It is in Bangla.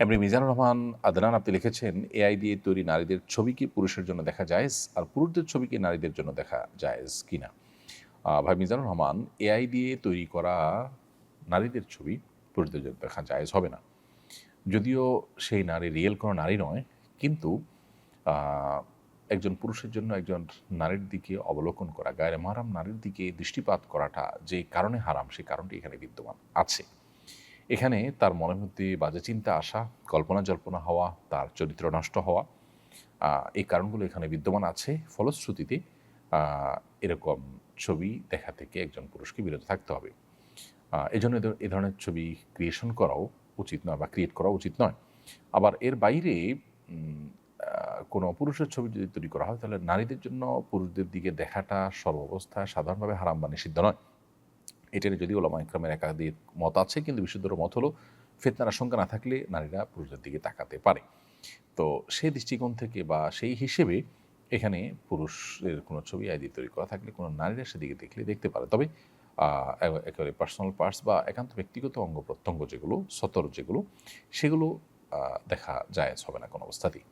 এমনি মিজানুর রহমান আদনান আপনি লিখেছেন, এআই দিয়ে তৈরি নারীদের ছবি কি পুরুষের জন্য দেখা জায়েজ, আর পুরুষদের ছবি কি নারীদের জন্য দেখা জায়েজ কিনা? ভাই মিজানুর রহমান, এআই দিয়ে তৈরি করা নারীদের ছবি পুরুষদের জন্য দেখা জায়েজ হবে না। যদিও সেই নারী রিয়েল কোনো নারী নয়, কিন্তু একজন পুরুষের জন্য একজন নারীর দিকে অবলোকন করা, গায়ের মাহরাম নারীর দিকে দৃষ্টিপাত করাটা যে কারণে হারাম, সেই কারণটি এখানে বিদ্যমান আছে। এখানে তার মনের মধ্যে বাজে চিন্তা আসা, কল্পনা জল্পনা হওয়া, তার চরিত্র নষ্ট হওয়া, এই কারণগুলো এখানে বিদ্যমান আছে। ফলশ্রুতিতে এরকম ছবি দেখা থেকে একজন পুরুষকে বিরত থাকতে হবে। এজন্য এ ধরনের ছবি ক্রিয়েশন করাও উচিত নয় বা ক্রিয়েট করা উচিত নয়। আবার এর বাইরে কোনো পুরুষের ছবি যদি তৈরি করা হয়, তাহলে নারীদের জন্য পুরুষদের দিকে দেখাটা সর্বাবস্থায় সাধারণভাবে হারাম বা নিষিদ্ধ নয়। এটা নিয়ে যদিও ওলামা ইকরামের একাধিক মত আছে, কিন্তু বিশুদ্ধর মত হলো ফিতনার আশঙ্কা না থাকলে নারীরা পুরুষদের দিকে তাকাতে পারে। তো সেই দৃষ্টিকোণ থেকে বা সেই হিসেবে এখানে পুরুষের কোনো ছবি আইডি তৈরি করা থাকলে কোনো নারীরা সেদিকে দেখলে দেখতে পারে। তবে একেবারে পার্সোনাল পার্টস বা একান্ত ব্যক্তিগত অঙ্গ প্রত্যঙ্গ যেগুলো, সতর যেগুলো, সেগুলো দেখা জায়েজ হবে না কোনো অবস্থাতেই।